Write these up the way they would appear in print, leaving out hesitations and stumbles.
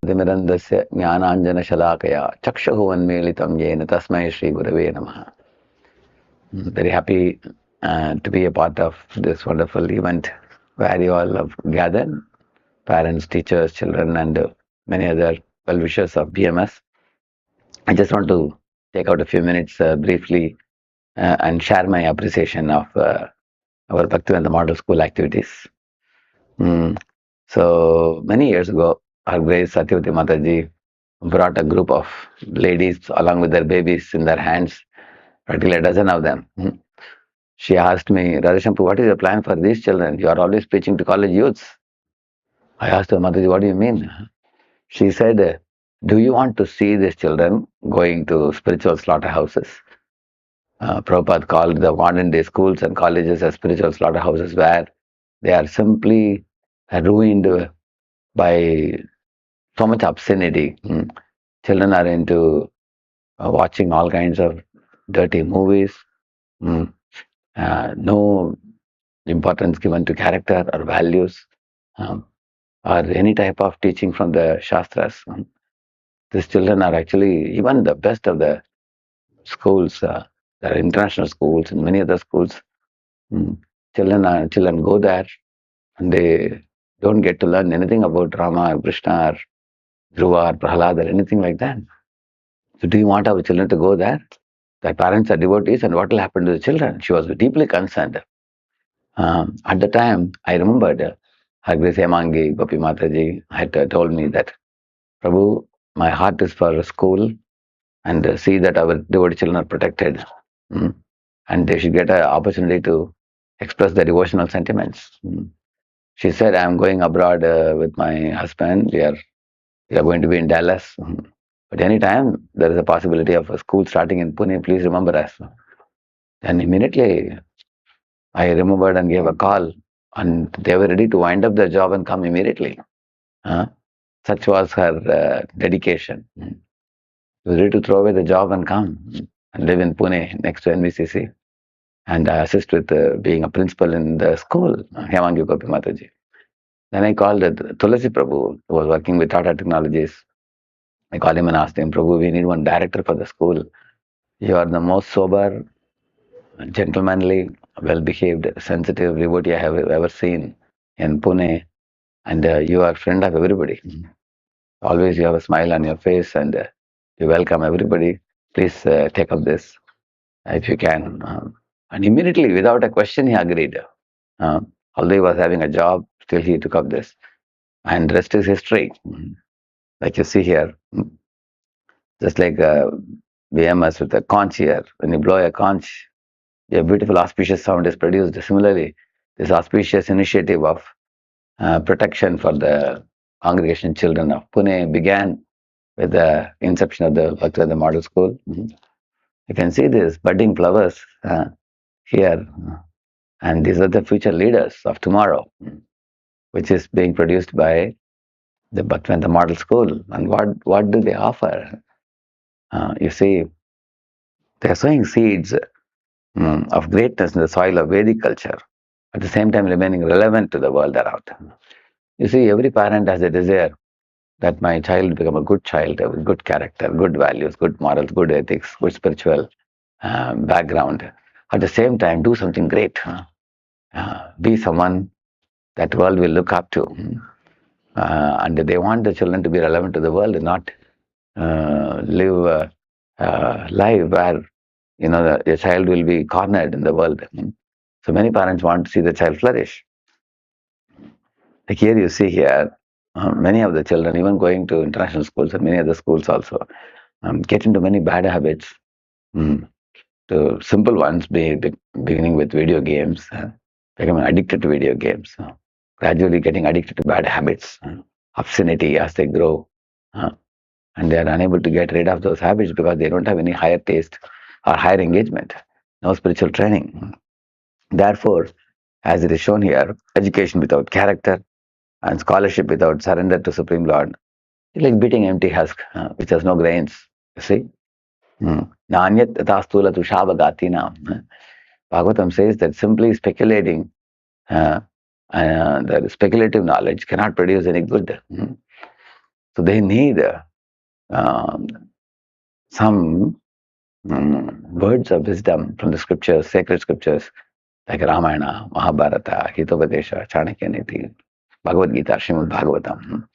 Timirandasya Jnananjana Shalakaya Chakshahu Unmilitam Yena Tasmai Shri Gurave Namaha. Very happy to be a part of this wonderful event where you all have gathered, parents, teachers, children, and many other well-wishers of BMS. I just want to take out a few minutes briefly and share my appreciation of our Bhaktivedanta Model School activities. So many years ago, our Grace Satyavati Mataji brought a group of ladies along with their babies in their hands, practically a dozen of them. She asked me, Radheshyam, what is your plan for these children? You are always preaching to college youths. I asked her, Mataji, what do you mean? She said, do you want to see these children going to spiritual slaughterhouses? Prabhupada called the modern day schools and colleges as spiritual slaughterhouses where they are simply ruined by so much obscenity. Children are into watching all kinds of dirty movies. No importance given to character or values or any type of teaching from the Shastras. These children are actually even the best of the schools. There are international schools and many other schools. Children go there and they don't get to learn anything about Rama or Krishna or Dhruva or Prahlad or anything like that. So do you want our children to go there? Their parents are devotees, and what will happen to the children? She was deeply concerned. At the time, I remembered Her Grace Hemangi Gopi Mataji had told me that, Prabhu, my heart is for a school and see that our devotee children are protected and they should get an opportunity to express their devotional sentiments. She said, I am going abroad with my husband. We are going to be in Dallas. But anytime there is a possibility of a school starting in Pune, please remember us. And immediately I remembered and gave a call, and they were ready to wind up their job and come immediately. Such was her dedication. She was ready to throw away the job and come and live in Pune next to NVCC and assist with being a principal in the school, Hemangi Gopi Mataji. Then I called Tulasi Prabhu, who was working with Tata Technologies. I called him and asked him, Prabhu, we need one director for the school. You are the most sober, gentlemanly, well-behaved, sensitive devotee I have ever seen in Pune, and you are friend of everybody. Always you have a smile on your face and you welcome everybody. Please take up this if you can. And immediately, without a question, he agreed. Although he was having a job, still he took up this. And rest is history. Like you see here, just like BMS with a conch here. When you blow a conch, a beautiful auspicious sound is produced. Similarly, this auspicious initiative of protection for the congregation children of Pune began with the inception of the Bhaktivedanta Model School. You can see these budding flowers here, and these are the future leaders of tomorrow, which is being produced by the Bhaktivedanta Model School. And what do they offer? You see, they are sowing seeds of greatness in the soil of Vedic culture, at the same time remaining relevant to the world around. You see, every parent has a desire that my child become a good child with good character, good values, good morals, good ethics, good spiritual background. At the same time, do something great. Be someone that world will look up to. And they want the children to be relevant to the world and not live a life where the child will be cornered in the world. So many parents want to see the child flourish. Like here you see here, many of the children, even going to international schools and many other schools also, get into many bad habits. The simple ones beginning with video games, becoming addicted to video games, gradually getting addicted to bad habits, obscenity as they grow. And they are unable to get rid of those habits because they don't have any higher taste or higher engagement, no spiritual training. Therefore, as it is shown here, education without character and scholarship without surrender to Supreme Lord is like beating empty husk, which has no grains. You see? Nanyat tatastula tushabagatina. Bhagavatam says that simply speculating, the speculative knowledge cannot produce any good. So they need um, some words of wisdom from the scriptures, sacred scriptures, like Ramayana, Mahabharata, Hitopadesha, Chanakya Niti, Bhagavad Gita, Srimad Bhagavatam.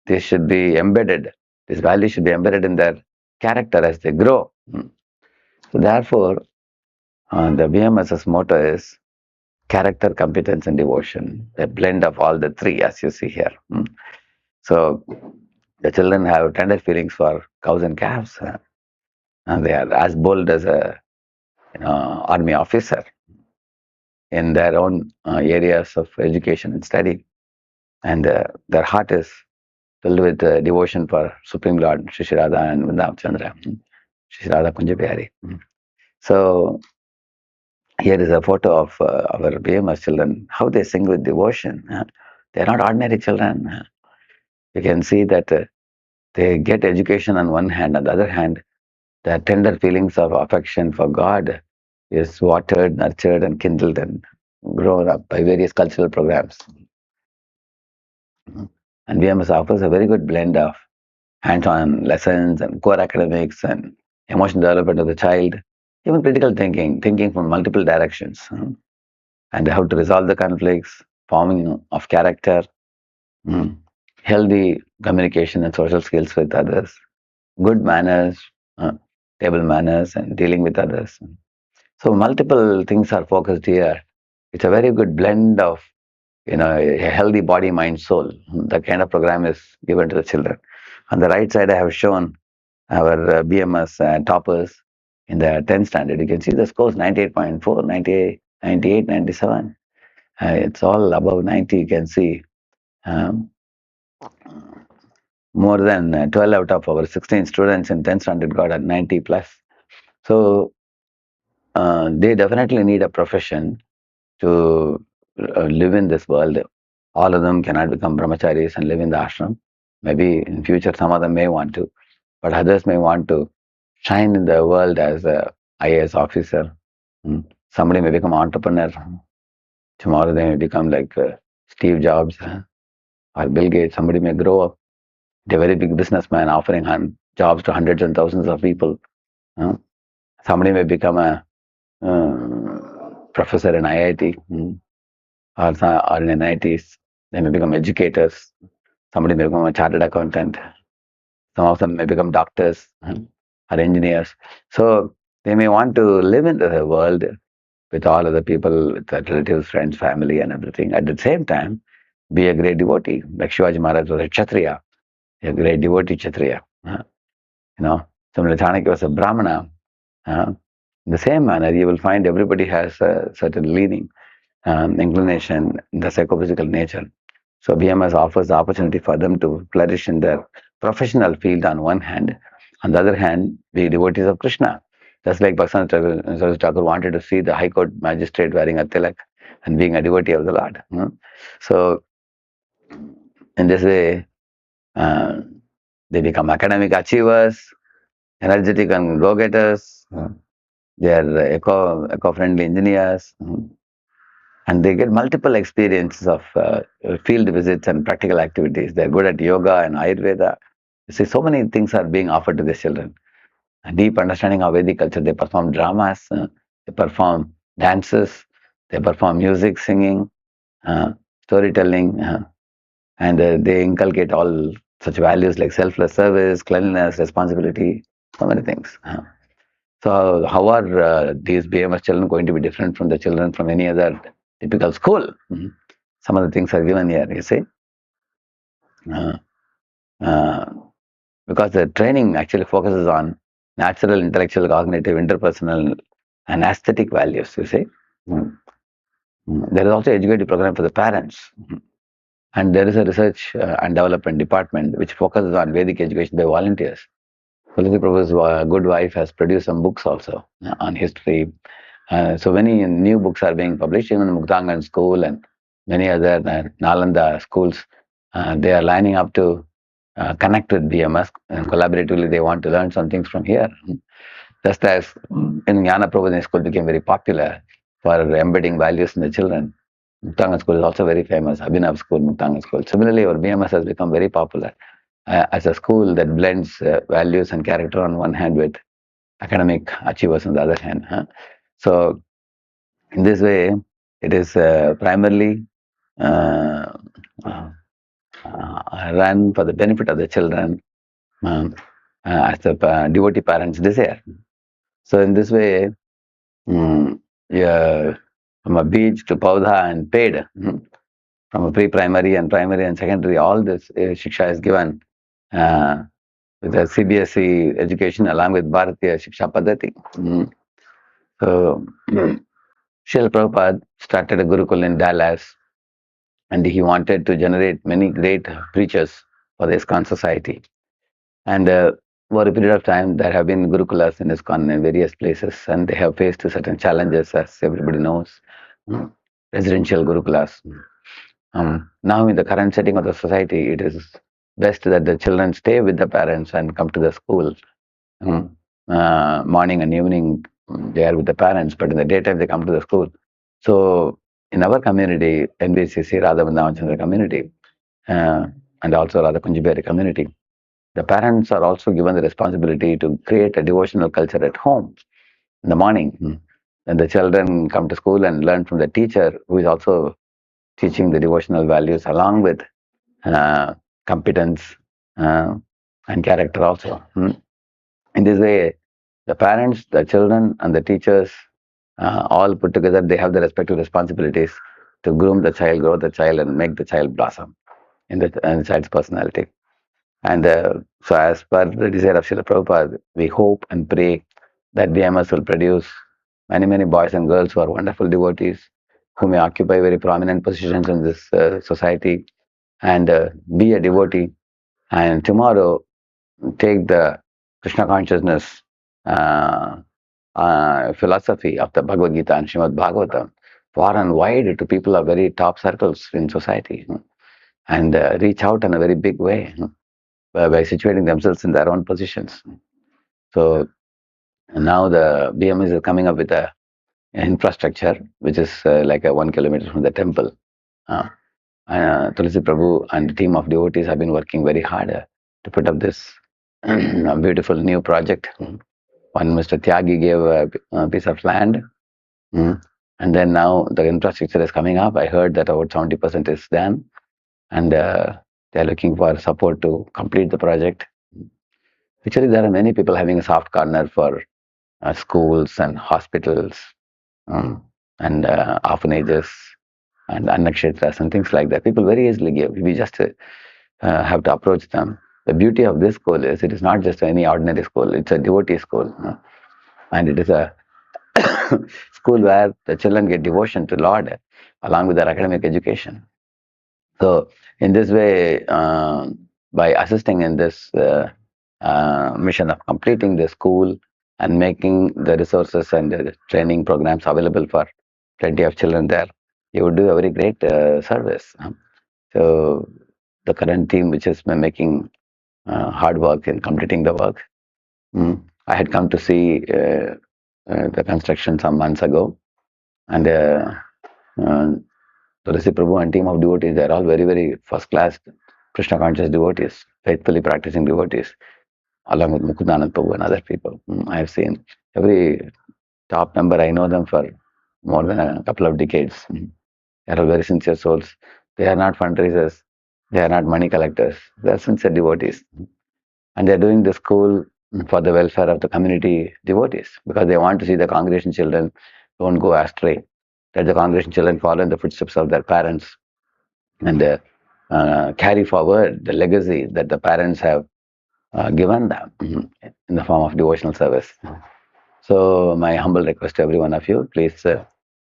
This should be embedded, this value should be embedded in their character as they grow. So therefore, the BMS's motto is character, competence, and devotion, a blend of all the three, as you see here. So the children have tender feelings for cows and calves, and they are as bold as a army officer in their own areas of education and study. And their heart is filled with devotion for Supreme Lord Shri Radha and Vrindavan Chandra, Shri Radha Kunjabihari. So here is a photo of our BMS children, how they sing with devotion. They are not ordinary children. You can see that they get education on one hand, on the other hand, the tender feelings of affection for God is watered, nurtured, and kindled and grown up by various cultural programs. And BMS offers a very good blend of hands-on lessons and core academics and emotional development of the child, even critical thinking, thinking from multiple directions, and how to resolve the conflicts, forming of character, healthy communication and social skills with others, good manners, uh, table manners, and dealing with others. So multiple things are focused here. It's a very good blend of a healthy body, mind, soul. That kind of program is given to the children. On the right side, I have shown our BMS toppers in the 10th standard. You can see the scores 98.4, 98, 98, 97. It's all above 90. You can see um, more than 12 out of our 16 students in 10th standard got a 90 plus. So they definitely need a profession to live in this world. All of them cannot become brahmacharis and live in the ashram. Maybe in future some of them may want to, but others may want to shine in the world as a IAS officer. Somebody may become entrepreneur. Tomorrow they may become like Steve Jobs or Bill Gates. Somebody may grow up, a very big businessman offering jobs to hundreds and thousands of people. Somebody may become a professor in IIT or in NITs. They may become educators. Somebody may become a chartered accountant. Some of them may become doctors or engineers. So they may want to live in the world with all other people, with their relatives, friends, family, and everything. At the same time, be a great devotee. Like Shivaji Maharaj was a Kshatriya, a great devotee Kshatriya. Similarly, Chanakya was a Brahmana. In the same manner, you will find everybody has a certain leaning, inclination, the psychophysical nature. So BMS offers the opportunity for them to flourish in their professional field on one hand, on the other hand, be devotees of Krishna. Just like Bhaktivinoda Thakur wanted to see the High Court magistrate wearing a tilak and being a devotee of the Lord. So in this way, they become academic achievers, energetic and go-getters. They are eco-friendly engineers. And they get multiple experiences of field visits and practical activities. They're good at yoga and Ayurveda. You see, so many things are being offered to these children. A deep understanding of Vedic culture. They perform dramas, they perform dances, they perform music, singing, storytelling, and they inculcate all such values like selfless service, cleanliness, responsibility, so many things. So how are these BMS children going to be different from the children from any other typical school? Some of the things are given here, you see. Because the training actually focuses on natural, intellectual, cognitive, interpersonal, and aesthetic values, you see. There is also educative program for the parents. And there is a research and development department which focuses on Vedic education by volunteers. Tulsi Prabhu's good wife has produced some books also on history. So many new books are being published, even Muktangan School and many other Nalanda schools. They are lining up to connect with BMS and collaboratively they want to learn some things from here. Just as in Jnana Prabodhini School became very popular for embedding values in the children. Muktangan School is also very famous, Abhinav School, Muktangan School. Similarly, our BMS has become very popular. as a school that blends values and character on one hand with academic achievers on the other hand. So in this way, it is primarily uh, uh, run for the benefit of the children as the devotee parents desire. So in this way, yeah, from a beach to Paudha and paid, from a pre-primary and primary and secondary, all this Shiksha is given uh, with the CBSE education along with Bharatiya Shiksha Paddhati. So, Srila Prabhupada started a Gurukul in Dallas, and he wanted to generate many great preachers for the ISKCON society. And over a period of time, there have been Gurukulas in ISKCON in various places, and they have faced certain challenges, as everybody knows. Mm, Residential Gurukulas. Now, in the current setting of the society, it is best that the children stay with the parents and come to the school. Mm, Morning and evening, they are with the parents, but in the daytime, they come to the school. So, in our community, NBCC, Radha Vrindavan community, uh, and also Radha Kunjiberi community, the parents are also given the responsibility to create a devotional culture at home in the morning. And the children come to school and learn from the teacher who is also teaching the devotional values along with uh, competence uh, and character also. In this way, the parents, the children, and the teachers all put together, they have the respective responsibilities to groom the child, grow the child, and make the child blossom in the child's personality. And so, as per the desire of Srila Prabhupada, we hope and pray that BMS will produce many, many boys and girls who are wonderful devotees, who may occupy very prominent positions in this society and be a devotee. And tomorrow, take the Krishna consciousness philosophy of the Bhagavad Gita and Srimad Bhagavatam far and wide to people of very top circles in society and reach out in a very big way by situating themselves in their own positions. So now the BMS is coming up with a infrastructure which is like a 1 kilometer from the temple. Uh, Tulsi Prabhu and the team of devotees have been working very hard to put up this beautiful new project. One Mr. Tyagi gave a piece of land, and then now the infrastructure is coming up. I heard that about 70% is done, and they're looking for support to complete the project. Actually, there are many people having a soft corner for schools and hospitals um, and orphanages and annakshetras and things like that. People very easily give. We just have to approach them. The beauty of this school is it is not just any ordinary school, it's a devotee school. And it is a school where the children get devotion to Lord along with their academic education. So, in this way, by assisting in this mission of completing the school and making the resources and the training programs available for plenty of children there, you would do a very great service. So, the current team, which is making hard work in completing the work, I had come to see the construction some months ago, and Tulsi Prabhu and team of devotees, they're all very, very first class Krishna conscious devotees, faithfully practicing devotees, along with Mukundanand Prabhu and other people. I have seen every top member, I know them for more than a couple of decades. They are all very sincere souls. They are not fundraisers, they are not money collectors, they are sincere devotees. And they're doing the school for the welfare of the community devotees because they want to see the congregation children don't go astray, that the congregation children follow in the footsteps of their parents and carry forward the legacy that the parents have given them in the form of devotional service. So, my humble request to every one of you, please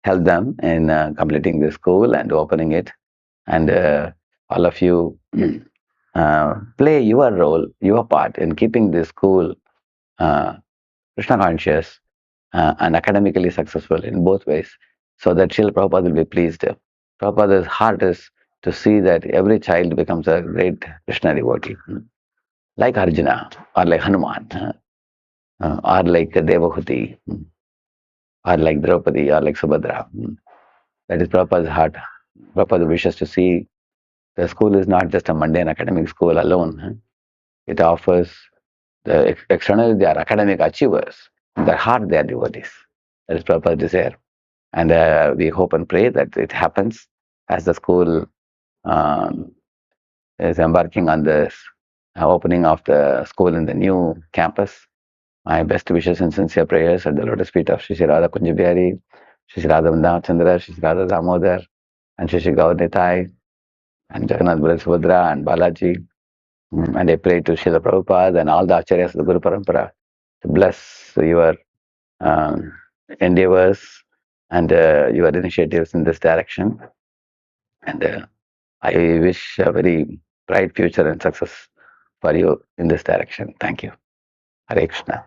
help them in completing the school and opening it. And all of you play your role, your part in keeping this school Krishna conscious and academically successful in both ways, so that Srila Prabhupada will be pleased. Prabhupada's heart is to see that every child becomes a great Krishna devotee, like Arjuna, or like Hanuman, or like Devahuti, or like Draupadi, or like Subhadra. That is Prabhupada's heart. Prabhupada wishes to see the school is not just a mundane academic school alone. It offers externally they are academic achievers. In their heart, they are devotees. That is Prabhupada's desire. And we hope and pray that it happens as the school um, is embarking on this opening of the school in the new campus. My best wishes and sincere prayers at the lotus feet of Shri Shri Radha Kunjabihari, Shri Shri Radha Vrindavan Chandra, Shri Shri Radha Damodar, and Shri Shri Gaur Nitai, and Jagannath Bala Subhadra, and Balaji. And I pray to Srila Prabhupada and all the Acharyas of the Guru Parampara to bless your um, endeavors and your initiatives in this direction. And I wish a very bright future and success for you in this direction. Thank you. Hare Krishna.